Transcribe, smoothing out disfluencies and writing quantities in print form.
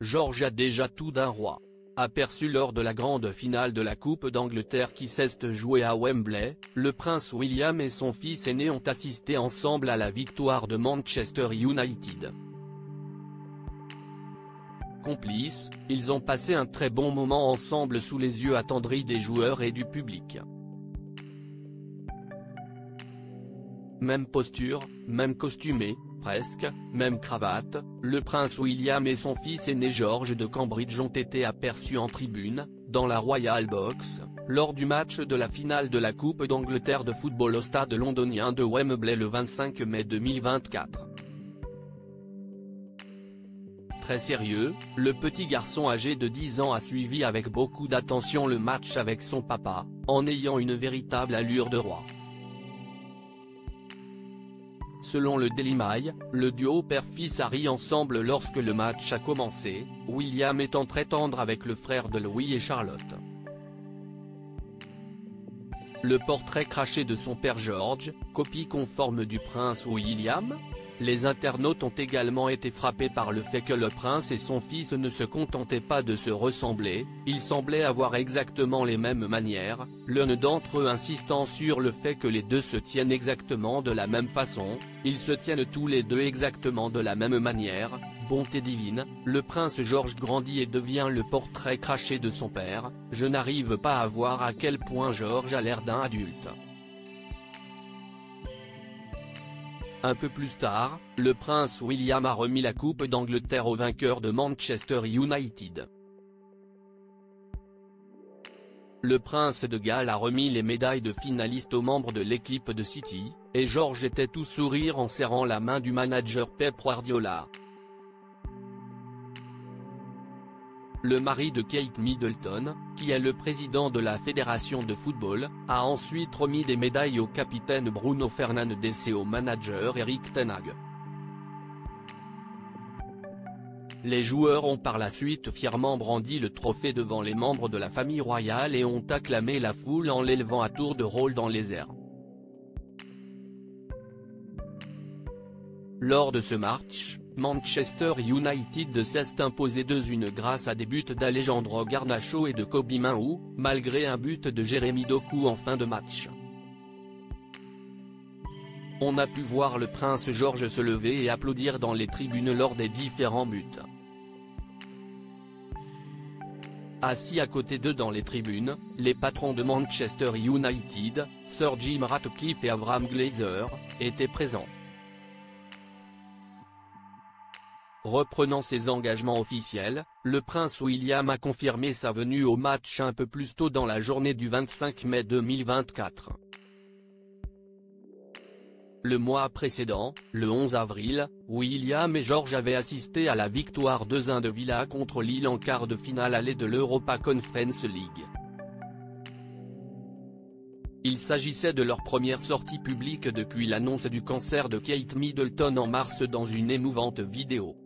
George a déjà tout d'un roi. Aperçu lors de la grande finale de la Coupe d'Angleterre qui s'est jouée à Wembley, le prince William et son fils aîné ont assisté ensemble à la victoire de Manchester United. Complices, ils ont passé un très bon moment ensemble sous les yeux attendris des joueurs et du public. Même posture, même costumé, presque, même cravate, le prince William et son fils aîné George de Cambridge ont été aperçus en tribune, dans la Royal Box, lors du match de la finale de la Coupe d'Angleterre de football au stade londonien de Wembley le 25 mai 2024. Très sérieux, le petit garçon âgé de 10 ans a suivi avec beaucoup d'attention le match avec son papa, en ayant une véritable allure de roi. Selon le Daily Mail, le duo père-fils a ri ensemble lorsque le match a commencé, William étant très tendre avec le frère de Louis et Charlotte. Le portrait craché de son père George, copie conforme du prince William ? Les internautes ont également été frappés par le fait que le prince et son fils ne se contentaient pas de se ressembler, ils semblaient avoir exactement les mêmes manières, l'un d'entre eux insistant sur le fait que les deux se tiennent exactement de la même façon, ils se tiennent tous les deux exactement de la même manière, bonté divine, le prince George grandit et devient le portrait craché de son père, je n'arrive pas à voir à quel point George a l'air d'un adulte. Un peu plus tard, le prince William a remis la Coupe d'Angleterre au vainqueur de Manchester United. Le prince de Galles a remis les médailles de finaliste aux membres de l'équipe de City, et George était tout sourire en serrant la main du manager Pep Guardiola. Le mari de Kate Middleton, qui est le président de la fédération de football, a ensuite remis des médailles au capitaine Bruno Fernandes et au manager Erik ten Hag. Les joueurs ont par la suite fièrement brandi le trophée devant les membres de la famille royale et ont acclamé la foule en l'élevant à tour de rôle dans les airs. Lors de ce match, Manchester United s'est imposé 2-1 grâce à des buts d'Alejandro Garnacho et de Kobe Mainoo, malgré un but de Jeremy Doku en fin de match. On a pu voir le prince George se lever et applaudir dans les tribunes lors des différents buts. Assis à côté d'eux dans les tribunes, les patrons de Manchester United, Sir Jim Ratcliffe et Avram Glazer, étaient présents. Reprenant ses engagements officiels, le prince William a confirmé sa venue au match un peu plus tôt dans la journée du 25 mai 2024. Le mois précédent, le 11 avril, William et George avaient assisté à la victoire 2-1 de Villa contre Lille en quart de finale aller de l'Europa Conference League. Il s'agissait de leur première sortie publique depuis l'annonce du cancer de Kate Middleton en mars dans une émouvante vidéo.